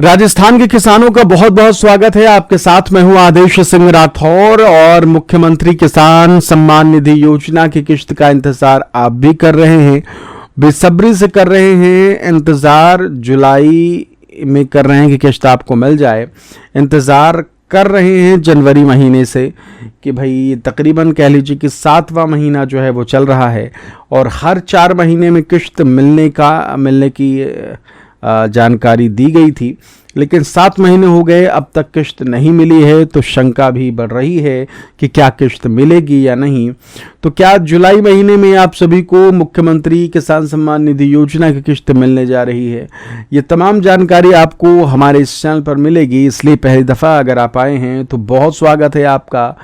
राजस्थान के किसानों का बहुत बहुत स्वागत है। आपके साथ मैं हूं आदेश सिंह राठौर और मुख्यमंत्री किसान सम्मान निधि योजना की किश्त का इंतजार आप भी कर रहे हैं, बेसब्री से कर रहे हैं। इंतजार जुलाई में कर रहे हैं कि किश्त आपको मिल जाए। इंतजार कर रहे हैं जनवरी महीने से कि भाई तकरीबन कह लीजिए कि 7वां महीना जो है वो चल रहा है और हर 4 महीने में किश्त मिलने की जानकारी दी गई थी, लेकिन 7 महीने हो गए अब तक किश्त नहीं मिली है। तो शंका भी बढ़ रही है कि क्या किश्त मिलेगी या नहीं। तो क्या जुलाई महीने में आप सभी को मुख्यमंत्री किसान सम्मान निधि योजना की किश्त मिलने जा रही है? ये तमाम जानकारी आपको हमारे इस चैनल पर मिलेगी, इसलिए पहली दफ़ा अगर आप आए हैं तो बहुत स्वागत है आपका।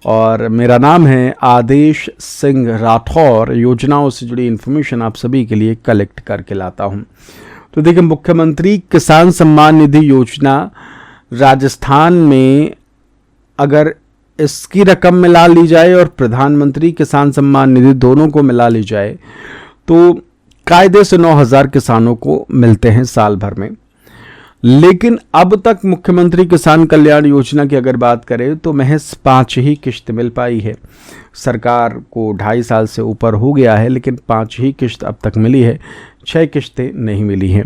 और मेरा नाम है आदेश सिंह राठौर। योजनाओं से जुड़ी इन्फॉर्मेशन आप सभी के लिए कलेक्ट करके लाता हूँ। तो देखिए, मुख्यमंत्री किसान सम्मान निधि योजना राजस्थान में अगर इसकी रकम मिला ली जाए और प्रधानमंत्री किसान सम्मान निधि दोनों को मिला ली जाए तो कायदे से 9,000 किसानों को मिलते हैं साल भर में। लेकिन अब तक मुख्यमंत्री किसान कल्याण योजना की अगर बात करें तो महज 5 ही किश्त मिल पाई है। सरकार को 2.5 साल से ऊपर हो गया है, लेकिन 5 ही किश्त अब तक मिली है। 6 किश्तें नहीं मिली हैं,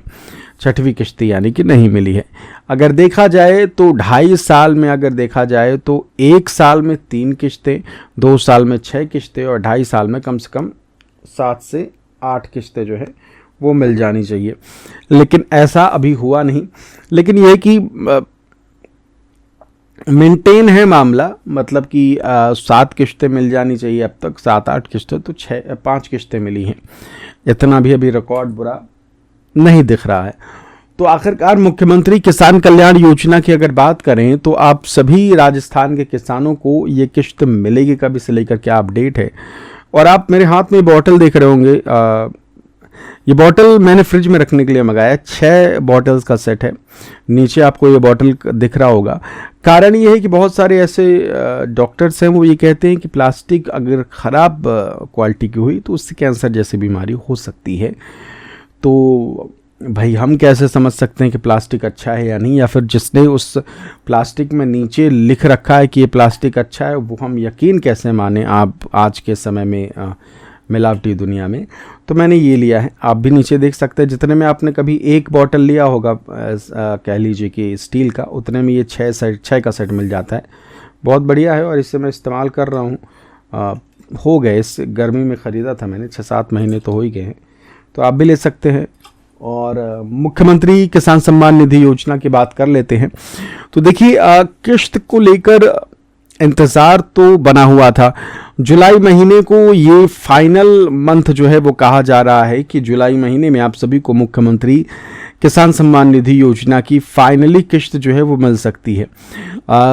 6वीं किश्त यानी कि नहीं मिली है। अगर देखा जाए तो 2.5 साल में अगर देखा जाए तो 1 साल में 3 किश्तें, 2 साल में 6 किश्तें और 2.5 साल में कम से कम 7 से 8 किश्तें जो है वो मिल जानी चाहिए। लेकिन ऐसा अभी हुआ नहीं। लेकिन यह कि मेंटेन है मामला, मतलब कि 7 किश्तें मिल जानी चाहिए। अब तक 7-8 किश्तें तो 5 किश्तें मिली हैं। इतना भी अभी रिकॉर्ड बुरा नहीं दिख रहा है। तो आखिरकार मुख्यमंत्री किसान कल्याण योजना की अगर बात करें तो आप सभी राजस्थान के किसानों को ये किश्त मिलेगी कब, इसे लेकर क्या अपडेट है। और आप मेरे हाथ में बॉटल देख रहे होंगे, ये बॉटल मैंने फ्रिज में रखने के लिए मंगाया। 6 बॉटल्स का सेट है। नीचे आपको ये बॉटल दिख रहा होगा। कारण ये है कि बहुत सारे ऐसे डॉक्टर्स हैं, वो ये कहते हैं कि प्लास्टिक अगर ख़राब क्वालिटी की हुई तो उससे कैंसर जैसी बीमारी हो सकती है। तो भाई हम कैसे समझ सकते हैं कि प्लास्टिक अच्छा है या नहीं, या फिर जिसने उस प्लास्टिक में नीचे लिख रखा है कि ये प्लास्टिक अच्छा है वो हम यकीन कैसे माने आप आज के समय में मिलावटी दुनिया में। तो मैंने ये लिया है, आप भी नीचे देख सकते हैं। जितने में आपने कभी 1 बॉटल लिया होगा कह लीजिए कि स्टील का, उतने में ये 6 का सेट मिल जाता है। बहुत बढ़िया है और इसे मैं इस्तेमाल कर रहा हूँ। हो गए, इस गर्मी में ख़रीदा था मैंने, 6-7 महीने तो हो ही गए हैं। तो आप भी ले सकते हैं। और मुख्यमंत्री किसान सम्मान निधि योजना की बात कर लेते हैं। तो देखिए, किश्त को लेकर इंतज़ार तो बना हुआ था। जुलाई महीने को ये फाइनल मंथ जो है वो कहा जा रहा है कि जुलाई महीने में आप सभी को मुख्यमंत्री किसान सम्मान निधि योजना की फाइनली किश्त जो है वो मिल सकती है।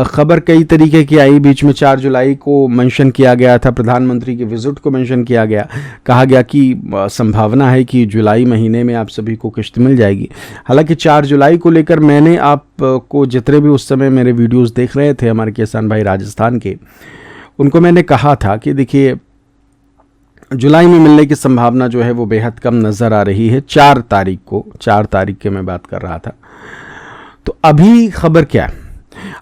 खबर कई तरीके की आई। बीच में 4 जुलाई को मेंशन किया गया था, प्रधानमंत्री के विजिट को मेंशन किया गया। कहा गया कि संभावना है कि जुलाई महीने में आप सभी को किश्त मिल जाएगी। हालांकि 4 जुलाई को लेकर मैंने आपको जितने भी उस समय मेरे वीडियोज़ देख रहे थे हमारे किसान भाई राजस्थान के, उनको मैंने कहा था कि देखिए जुलाई में मिलने की संभावना जो है वो बेहद कम नज़र आ रही है। 4 तारीख के मैं बात कर रहा था। तो अभी खबर क्या है?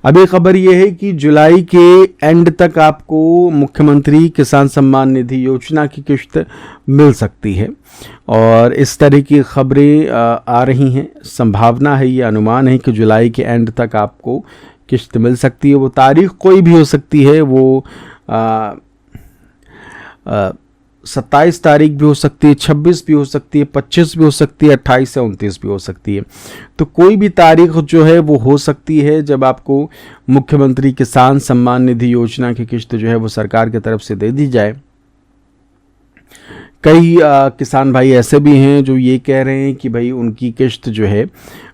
अभी खबर ये है कि जुलाई के एंड तक आपको मुख्यमंत्री किसान सम्मान निधि योजना की किश्त मिल सकती है। और इस तरह की खबरें आ रही हैं। संभावना है, ये अनुमान है कि जुलाई के एंड तक आपको किश्त मिल सकती है। वो तारीख कोई भी हो सकती है, वो 27 तारीख भी हो सकती है, 26 भी हो सकती है, 25 भी हो सकती है, 28 से 29 भी हो सकती है। तो कोई भी तारीख जो है वो हो सकती है जब आपको मुख्यमंत्री किसान सम्मान निधि योजना की किश्त जो है वो सरकार की तरफ से दे दी जाए। कई किसान भाई ऐसे भी हैं जो ये कह रहे हैं कि भाई उनकी किश्त जो है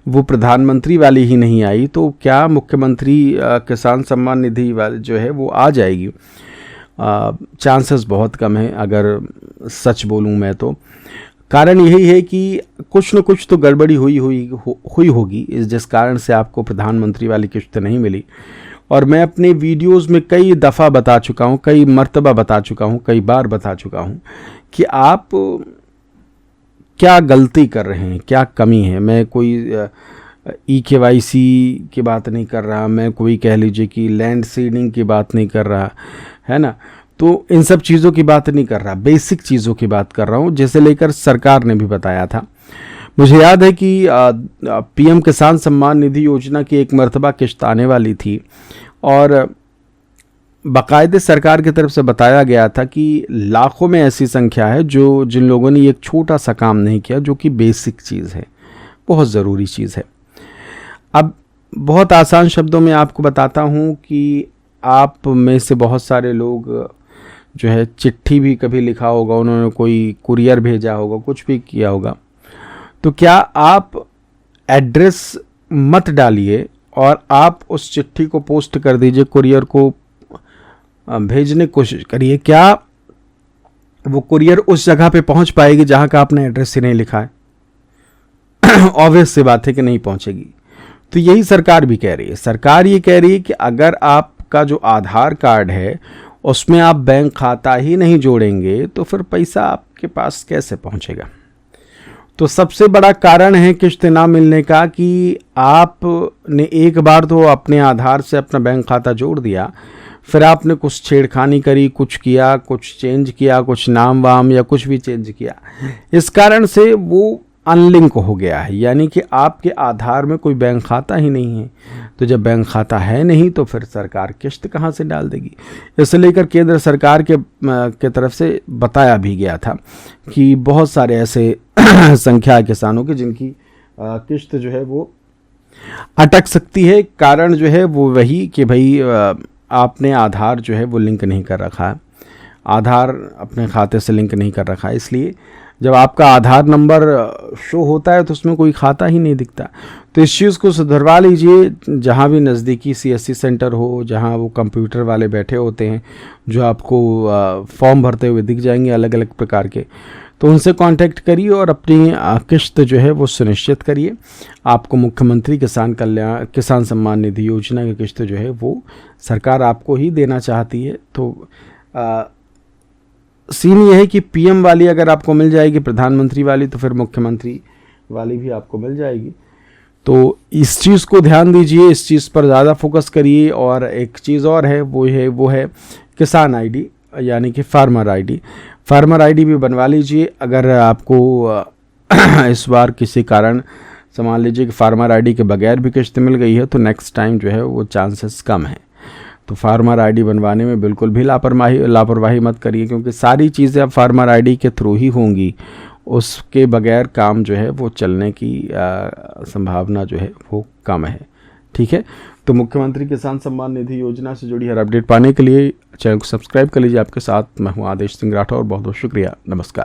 वो प्रधानमंत्री वाली ही नहीं आई, तो क्या मुख्यमंत्री किसान सम्मान निधि वाली जो है वो आ जाएगी? चांसेस बहुत कम है अगर सच बोलूं मैं तो। कारण यही है कि कुछ न कुछ तो गड़बड़ी हुई होगी जिस कारण से आपको प्रधानमंत्री वाली किश्त नहीं मिली। और मैं अपने वीडियोस में कई दफ़ा बता चुका हूँ, कई मर्तबा बता चुका हूँ, कई बार बता चुका हूँ कि आप क्या गलती कर रहे हैं, क्या कमी है। मैं कोई KYC की बात नहीं कर रहा मैं, कोई कह लीजिए कि लैंड सीडिंग की बात नहीं कर रहा है ना, तो इन सब चीज़ों की बात नहीं कर रहा, बेसिक चीज़ों की बात कर रहा हूँ, जिसे लेकर सरकार ने भी बताया था। मुझे याद है कि PM किसान सम्मान निधि योजना की एक मरतबा किश्त आने वाली थी और बाकायदे सरकार की तरफ से बताया गया था कि लाखों में ऐसी संख्या है जिन लोगों ने एक छोटा सा काम नहीं किया, जो कि बेसिक चीज़ है, बहुत ज़रूरी चीज़ है। अब बहुत आसान शब्दों में आपको बताता हूँ कि आप में से बहुत सारे लोग जो है चिट्ठी भी कभी लिखा होगा, उन्होंने कोई कुरियर भेजा होगा, कुछ भी किया होगा, तो क्या आप एड्रेस मत डालिए और आप उस चिट्ठी को पोस्ट कर दीजिए, कुरियर को भेजने की कोशिश करिए। क्या वो कुरियर उस जगह पे पहुंच पाएगी जहां का आपने एड्रेस ही नहीं लिखा है? ऑब्वियस सी बात है कि नहीं पहुंचेगी। तो यही सरकार भी कह रही है। सरकार ये कह रही है कि अगर आपका जो आधार कार्ड है उसमें आप बैंक खाता ही नहीं जोड़ेंगे तो फिर पैसा आपके पास कैसे पहुंचेगा? तो सबसे बड़ा कारण है किश्त ना मिलने का कि आपने एक बार तो अपने आधार से अपना बैंक खाता जोड़ दिया, फिर आपने कुछ छेड़खानी करी, कुछ किया, कुछ चेंज किया, कुछ नाम वाम या कुछ भी चेंज किया, इस कारण से वो अनलिंक हो गया है, यानी कि आपके आधार में कोई बैंक खाता ही नहीं है। तो जब बैंक खाता है नहीं तो फिर सरकार किश्त कहाँ से डाल देगी? इसे लेकर केंद्र सरकार के तरफ से बताया भी गया था कि बहुत सारे ऐसे संख्या है किसानों की जिनकी किश्त जो है वो अटक सकती है। कारण जो है वो वही कि भाई आपने आधार जो है वो लिंक नहीं कर रखा है, आधार अपने खाते से लिंक नहीं कर रखा है, इसलिए जब आपका आधार नंबर शो होता है तो उसमें कोई खाता ही नहीं दिखता। तो इस चीज़ को सुधरवा लीजिए। जहाँ भी नज़दीकी CSC सेंटर हो, जहाँ वो कंप्यूटर वाले बैठे होते हैं जो आपको फॉर्म भरते हुए दिख जाएंगे अलग अलग प्रकार के, तो उनसे कांटेक्ट करिए और अपनी किश्त जो है वो सुनिश्चित करिए। आपको मुख्यमंत्री किसान सम्मान निधि योजना की किश्त जो है वो सरकार आपको ही देना चाहती है। तो सीन ये है कि PM वाली अगर आपको मिल जाएगी, प्रधानमंत्री वाली, तो फिर मुख्यमंत्री वाली भी आपको मिल जाएगी। तो इस चीज़ को ध्यान दीजिए, इस चीज़ पर ज़्यादा फोकस करिए। और एक चीज़ और है, वो है किसान ID, यानी कि फार्मर ID। फार्मर ID भी बनवा लीजिए। अगर आपको इस बार किसी कारण मान लीजिए कि फार्मर ID के बगैर भी किश्त मिल गई है तो नेक्स्ट टाइम जो है वो चांसेस कम है। तो फार्मर ID बनवाने में बिल्कुल भी लापरवाही मत करिए, क्योंकि सारी चीज़ें अब फार्मर ID के थ्रू ही होंगी, उसके बगैर काम जो है वो चलने की संभावना जो है वो कम है। ठीक है, तो मुख्यमंत्री किसान सम्मान निधि योजना से जुड़ी हर अपडेट पाने के लिए चैनल को सब्सक्राइब कर लीजिए। आपके साथ मैं हूँ आदेश सिंह राठौर। बहुत बहुत शुक्रिया। नमस्कार।